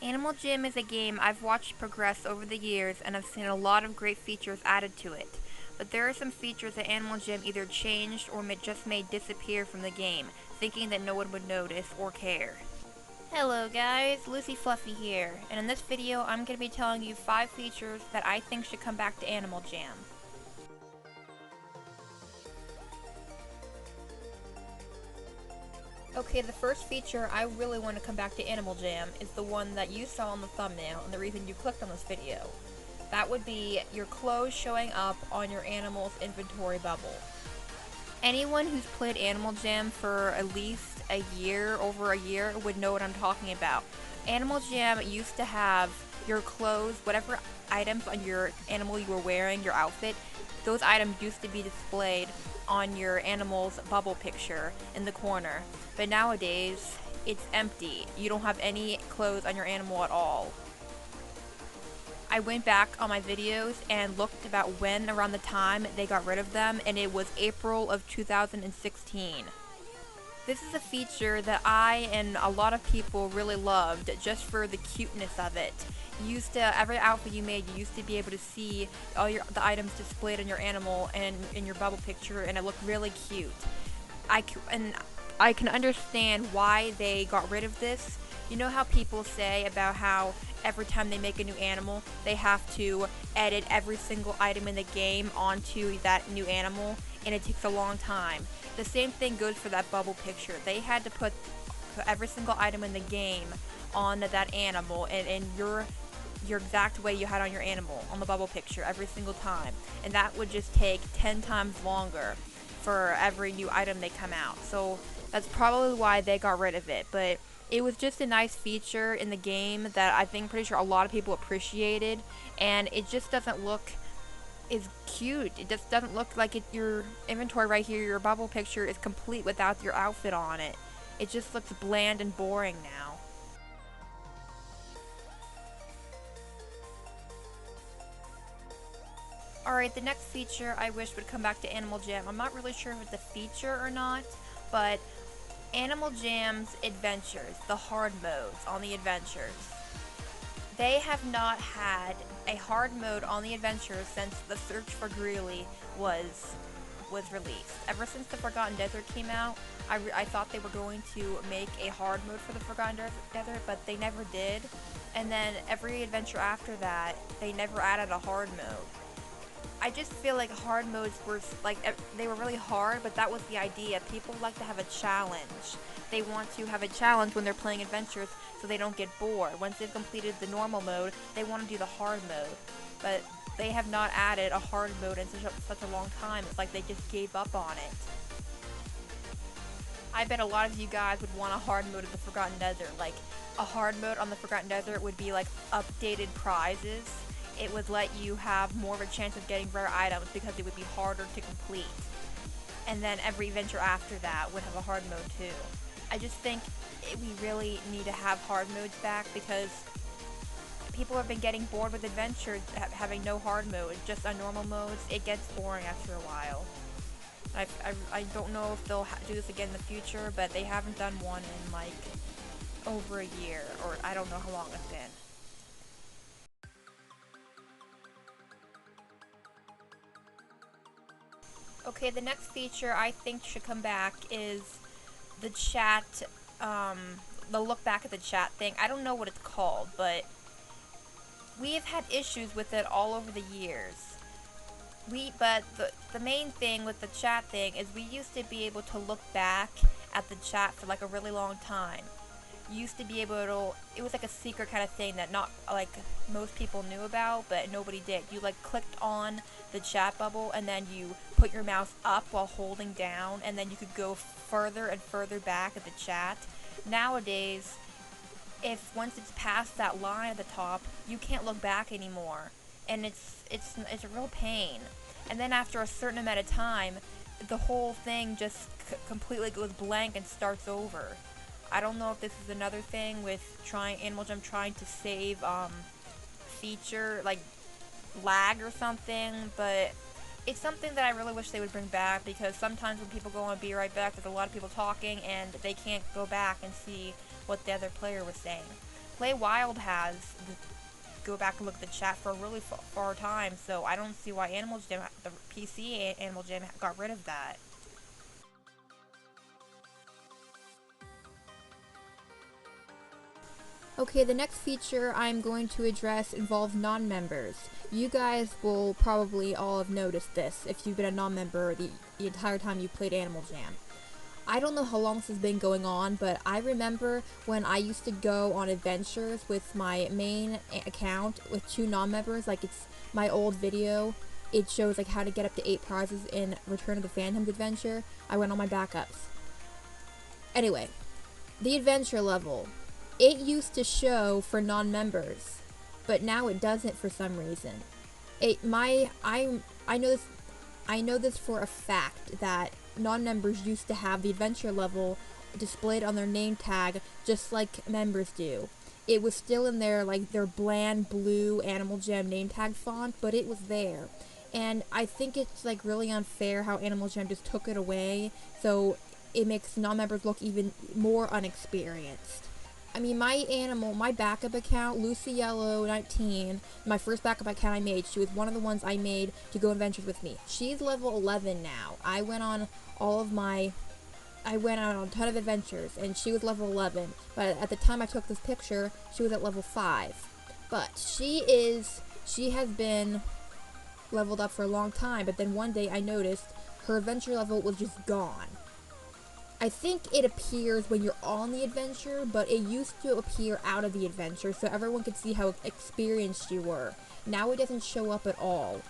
Animal Jam is a game I've watched progress over the years and I've seen a lot of great features added to it. But there are some features that Animal Jam either changed or just made disappear from the game, thinking that no one would notice or care. Hello guys, Lucy Fluffy here, and in this video I'm going to be telling you 5 features that I think should come back to Animal Jam. Okay, the first feature I really want to come back to Animal Jam is the one that you saw on the thumbnail and the reason you clicked on this video. That would be your clothes showing up on your animal's inventory bubble. Anyone who's played Animal Jam for at least a year, over a year, would know what I'm talking about. Animal Jam used to have your clothes, whatever items on your animal you were wearing, your outfit, those items used to be displayed on your animal's bubble picture in the corner. But nowadays, it's empty. You don't have any clothes on your animal at all. I went back on my videos and looked about when around the time they got rid of them, and it was April of 2016. This is a feature that I and a lot of people really loved just for the cuteness of it. Every outfit you made, you used to be able to see all the items displayed on your animal and in your bubble picture, and it looked really cute. I can understand why they got rid of this. You know how people say about how every time they make a new animal, they have to edit every single item in the game onto that new animal, and it takes a long time. The same thing goes for that bubble picture. They had to put every single item in the game on that animal and in your exact way you had on your animal on the bubble picture every single time, and that would just take 10 times longer for every new item they come out. So that's probably why they got rid of it, but it was just a nice feature in the game that I think pretty sure a lot of people appreciated, and it just doesn't look as cute. It just doesn't look like your inventory right here, your bubble picture is complete without your outfit on it. It just looks bland and boring now. Alright, the next feature I wish would come back to Animal Jam. I'm not really sure if it's a feature or not, but Animal Jam's adventures, the hard modes on the adventures. They have not had a hard mode on the adventures since the Search for Greely was released. Ever since the Forgotten Desert came out, I thought they were going to make a hard mode for the Forgotten Desert, but they never did. And then every adventure after that, they never added a hard mode. I just feel like hard modes were like they were really hard, but that was the idea. People like to have a challenge. They want to have a challenge when they're playing adventures so they don't get bored. Once they've completed the normal mode, they want to do the hard mode. But they have not added a hard mode in such a long time. It's like they just gave up on it. I bet a lot of you guys would want a hard mode of the Forgotten Desert. Like, a hard mode on the Forgotten Desert would be like updated prizes. It would let you have more of a chance of getting rare items because it would be harder to complete. And then every adventure after that would have a hard mode too. I just think we really need to have hard modes back because people have been getting bored with adventures having no hard mode, just on normal modes. It gets boring after a while. I don't know if they'll do this again in the future, but they haven't done one in like over a year, or I don't know how long it's been. Okay, the next feature I think should come back is the chat, the look back at the chat thing. I don't know what it's called, but we have had issues with it all over the years. But the main thing with the chat thing is we used to be able to look back at the chat for like a really long time. You used to be able to, it was like a secret kind of thing that not like most people knew about, but nobody did. You like clicked on the chat bubble and then you put your mouse up while holding down, and then you could go further and further back at the chat. Nowadays, if once it's past that line at the top, you can't look back anymore, and it's a real pain. And then after a certain amount of time, the whole thing just completely goes blank and starts over. I don't know if this is another thing with Animal Jam trying to save feature like lag or something, but it's something that I really wish they would bring back, because sometimes when people go on Be Right Back, there's a lot of people talking and they can't go back and see what the other player was saying. Play Wild has go back and look at the chat for a really far time, so I don't see why Animal Jam, the PC Animal Jam, got rid of that. Okay, the next feature I'm going to address involves non-members. You guys will probably all have noticed this if you've been a non-member the entire time you played Animal Jam. I don't know how long this has been going on, but I remember when I used to go on adventures with my main account with 2 non-members, like it's my old video. It shows like how to get up to 8 prizes in Return of the Phantoms adventure. I went on my backups. Anyway, the adventure level. It used to show for non-members, but now it doesn't for some reason. I know this for a fact that non-members used to have the adventure level displayed on their name tag just like members do. It was still in their bland blue Animal Jam name tag font, but it was there. And I think it's like really unfair how Animal Jam just took it away, so it makes non-members look even more unexperienced. I mean, my backup account, Lucy Yellow 19, my first backup account I made, she was one of the ones I made to go adventures with me. She's level 11 now. I went on a ton of adventures, and she was level 11. But at the time I took this picture, she was at level 5. But she has been leveled up for a long time, but then one day I noticed her adventure level was just gone. I think it appears when you're on the adventure, but it used to appear out of the adventure so everyone could see how experienced you were. Now it doesn't show up at all.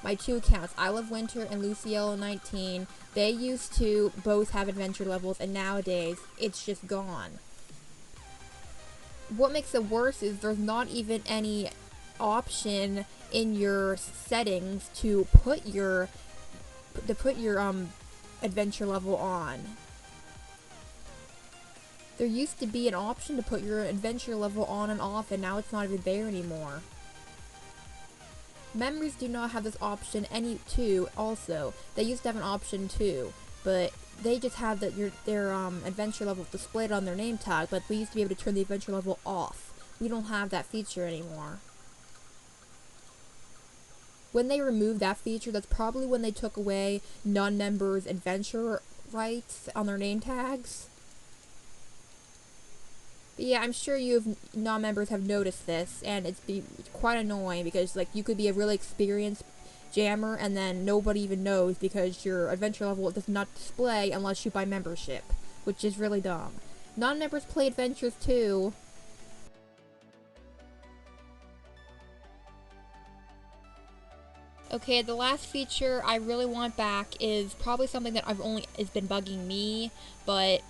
My 2 accounts, I Love Winter and Luciello 19, they used to both have adventure levels, and nowadays it's just gone. What makes it worse is there's not even any option in your settings to put your adventure level on. There used to be an option to put your adventure level on and off, and now it's not even there anymore. Members do not have this option also. They used to have an option too, but they just have their adventure level displayed on their name tag, but we used to be able to turn the adventure level off. We don't have that feature anymore. When they removed that feature, that's probably when they took away non-members' adventure rights on their name tags. But yeah, I'm sure non-members have noticed this, and it's quite annoying because you could be a really experienced jammer and then nobody even knows because your adventure level does not display unless you buy membership, which is really dumb. Non-members play adventures too. Okay, the last feature I really want back is probably something that has been bugging me, but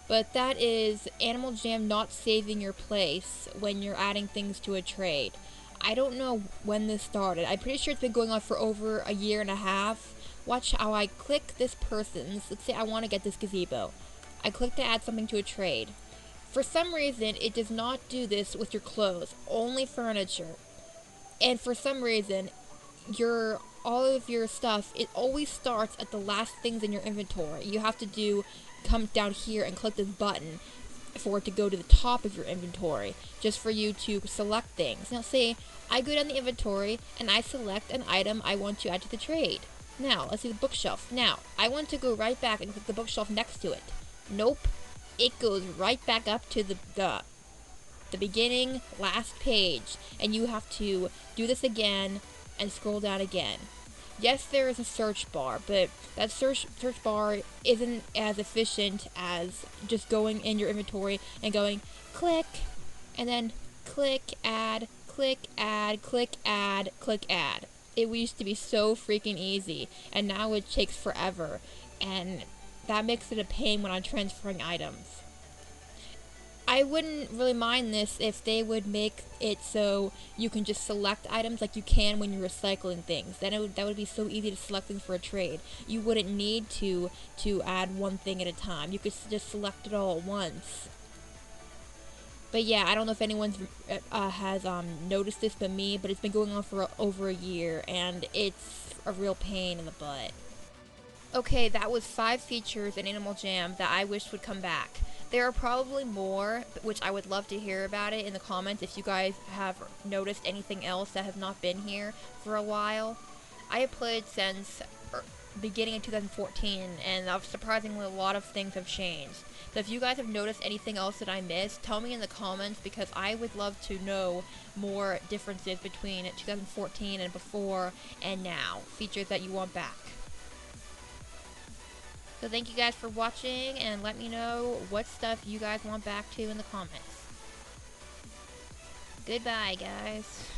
that is Animal Jam not saving your place when you're adding things to a trade. I don't know when this started. I'm pretty sure it's been going on for over a year and a half. Watch how I click this person's. Let's say I want to get this gazebo. I click to add something to a trade. For some reason, it does not do this with your clothes, only furniture. And for some reason, all of your stuff, it always starts at the last things in your inventory. You have to come down here and click this button for it to go to the top of your inventory, just for you to select things. Now say, I go down the inventory and I select an item I want to add to the trade. Now, let's see the bookshelf. Now, I want to go right back and click the bookshelf next to it. Nope. It goes right back up to the beginning, last page, and you have to do this again and scroll down again. Yes, there is a search bar, but that search bar isn't as efficient as just going in your inventory and going click, and then click, add, click, add, click, add, click, add. It used to be so freaking easy, and now it takes forever, and that makes it a pain when I'm transferring items. I wouldn't really mind this if they would make it so you can just select items like you can when you're recycling things. Then that would be so easy to select things for a trade. You wouldn't need to add one thing at a time. You could just select it all at once. But yeah, I don't know if anyone has noticed this but me, but it's been going on for over a year, and it's a real pain in the butt. Okay, that was 5 features in Animal Jam that I wish would come back. There are probably more, which I would love to hear about it in the comments if you guys have noticed anything else that has not been here for a while. I have played since beginning of 2014, and surprisingly a lot of things have changed. So if you guys have noticed anything else that I missed, tell me in the comments, because I would love to know more differences between 2014 and before and now, features that you want back. So thank you guys for watching, and let me know what stuff you guys want back to in the comments. Goodbye, guys.